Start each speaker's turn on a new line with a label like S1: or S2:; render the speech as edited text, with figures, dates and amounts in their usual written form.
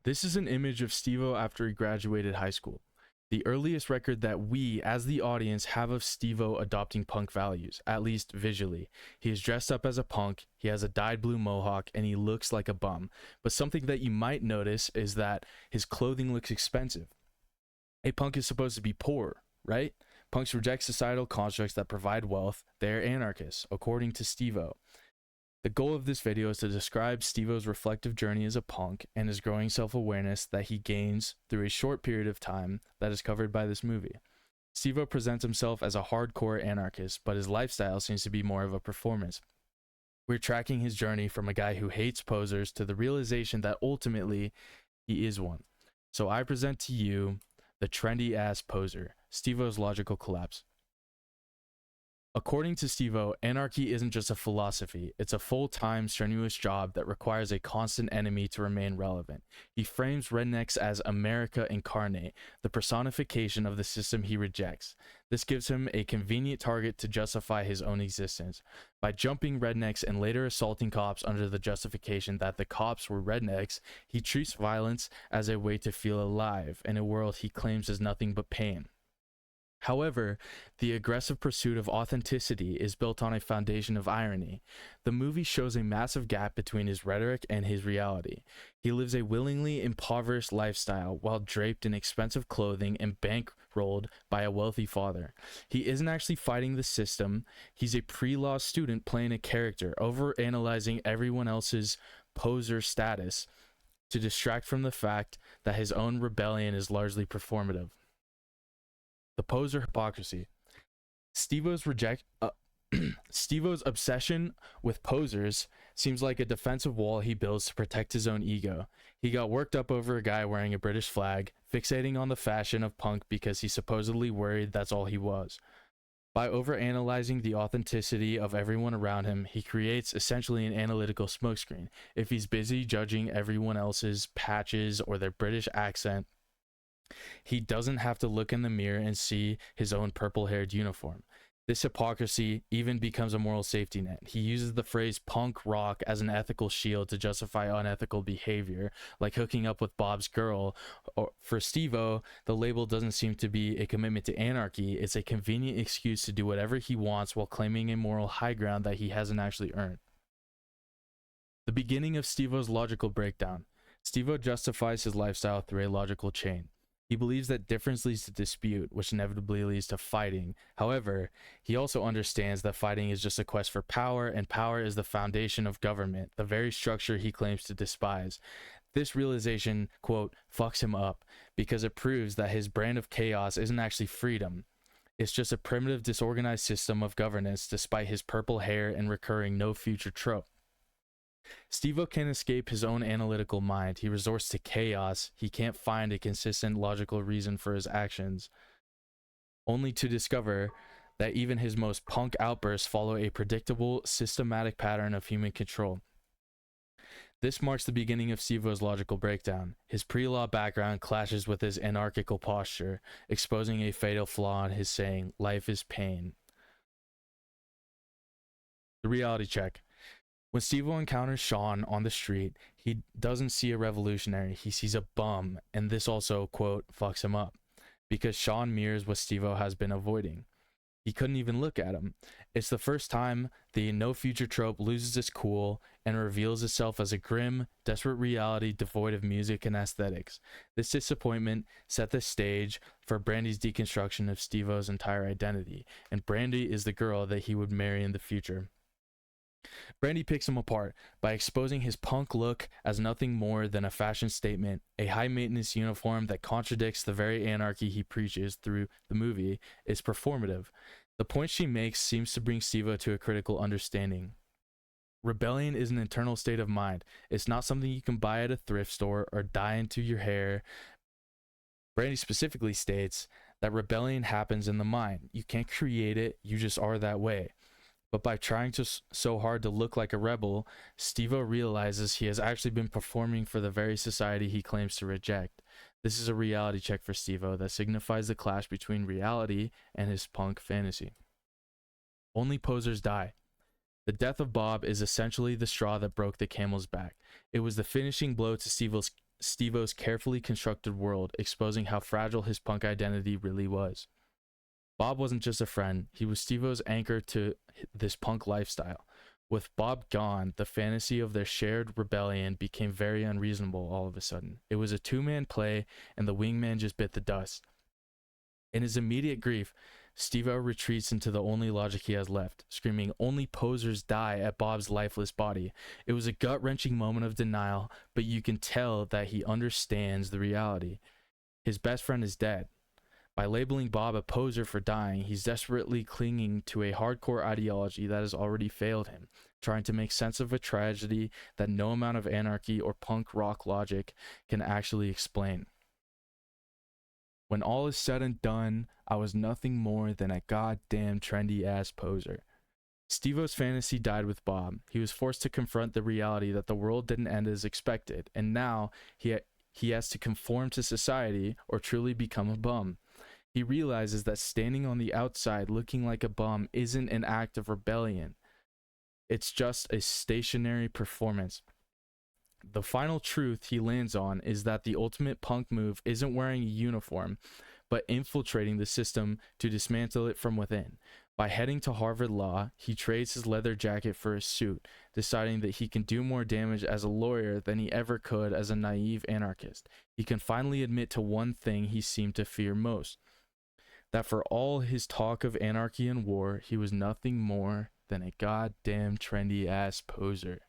S1: This is an image of Stevo after he graduated high school. The earliest record that we, as the audience, have of Stevo adopting punk values, at least visually. He is dressed up as a punk, he has a dyed blue mohawk, and he looks like a bum. But something that you might notice is that his clothing looks expensive. A punk is supposed to be poor, right? Punks reject societal constructs that provide wealth. They're anarchists, according to Stevo. The goal of this video is to describe Stevo's reflective journey as a punk and his growing self-awareness that he gains through a short period of time that is covered by this movie. Stevo presents himself as a hardcore anarchist, but his lifestyle seems to be more of a performance. We're tracking his journey from a guy who hates posers to the realization that ultimately he is one. So I present to you the Trendy-Ass poser, Stevo's logical collapse. According to Stevo, anarchy isn't just a philosophy, it's a full-time, strenuous job that requires a constant enemy to remain relevant. He frames rednecks as America incarnate, the personification of the system he rejects. This gives him a convenient target to justify his own existence. By jumping rednecks and later assaulting cops under the justification that the cops were rednecks, he treats violence as a way to feel alive in a world he claims is nothing but pain. However, the aggressive pursuit of authenticity is built on a foundation of irony. The movie shows a massive gap between his rhetoric and his reality. He lives a willingly impoverished lifestyle while draped in expensive clothing and bankrolled by a wealthy father. He isn't actually fighting the system. He's a pre-law student playing a character, overanalyzing everyone else's poser status to distract from the fact that his own rebellion is largely performative. The poser hypocrisy. Stevo's obsession with posers seems like a defensive wall he builds to protect his own ego. He got worked up over a guy wearing a British flag, fixating on the fashion of punk because he supposedly worried that's all he was. By overanalyzing the authenticity of everyone around him, he creates essentially an analytical smokescreen. If he's busy judging everyone else's patches or their British accent, he doesn't have to look in the mirror and see his own purple-haired uniform. This hypocrisy even becomes a moral safety net. He uses the phrase punk rock as an ethical shield to justify unethical behavior, like hooking up with Bob's girl. For Stevo, the label doesn't seem to be a commitment to anarchy. It's a convenient excuse to do whatever he wants while claiming a moral high ground that he hasn't actually earned. The beginning of Stevo's logical breakdown. Stevo justifies his lifestyle through a logical chain. He believes that difference leads to dispute, which inevitably leads to fighting. However, he also understands that fighting is just a quest for power, and power is the foundation of government, the very structure he claims to despise. This realization, quote, fucks him up, because it proves that his brand of chaos isn't actually freedom. It's just a primitive, disorganized system of governance, despite his purple hair and recurring no future trope. Stevo can't escape his own analytical mind. He resorts to chaos. He can't find a consistent logical reason for his actions, only to discover that even his most punk outbursts follow a predictable, systematic pattern of human control. This marks the beginning of Stevo's logical breakdown. His pre-law background clashes with his anarchical posture, exposing a fatal flaw in his saying, "Life is pain." The reality check. When Stevo encounters Sean on the street, he doesn't see a revolutionary, he sees a bum, and this also, quote, fucks him up, because Sean mirrors what Stevo has been avoiding. He couldn't even look at him. It's the first time the no future trope loses its cool and reveals itself as a grim, desperate reality devoid of music and aesthetics. This disappointment set the stage for Brandy's deconstruction of Stevo's entire identity, and Brandy is the girl that he would marry in the future. Brandy picks him apart by exposing his punk look as nothing more than a fashion statement, a high-maintenance uniform that contradicts the very anarchy he preaches through the movie is performative. The point she makes seems to bring Stevo to a critical understanding. Rebellion is an internal state of mind. It's not something you can buy at a thrift store or dye into your hair. Brandy specifically states that rebellion happens in the mind. You can't create it, you just are that way. But by trying so hard to look like a rebel, Stevo realizes he has actually been performing for the very society he claims to reject. This is a reality check for Stevo that signifies the clash between reality and his punk fantasy. Only posers die. The death of Bob is essentially the straw that broke the camel's back. It was the finishing blow to Stevo's Stevo's carefully constructed world, exposing how fragile his punk identity really was. Bob wasn't just a friend, he was Stevo's anchor to this punk lifestyle. With Bob gone, the fantasy of their shared rebellion became very unreasonable all of a sudden. It was a two-man play, and the wingman just bit the dust. In his immediate grief, Stevo retreats into the only logic he has left, screaming, "Only posers die" at Bob's lifeless body. It was a gut-wrenching moment of denial, but you can tell that he understands the reality. His best friend is dead. By labeling Bob a poser for dying, he's desperately clinging to a hardcore ideology that has already failed him, trying to make sense of a tragedy that no amount of anarchy or punk rock logic can actually explain. When all is said and done, I was nothing more than a goddamn trendy-ass poser. Stevo's fantasy died with Bob. He was forced to confront the reality that the world didn't end as expected, and now he has to conform to society or truly become a bum. He realizes that standing on the outside looking like a bum isn't an act of rebellion. It's just a stationary performance. The final truth he lands on is that the ultimate punk move isn't wearing a uniform, but infiltrating the system to dismantle it from within. By heading to Harvard Law, he trades his leather jacket for a suit, deciding that he can do more damage as a lawyer than he ever could as a naive anarchist. He can finally admit to one thing he seemed to fear most: that for all his talk of anarchy and war, he was nothing more than a goddamn trendy-ass poser.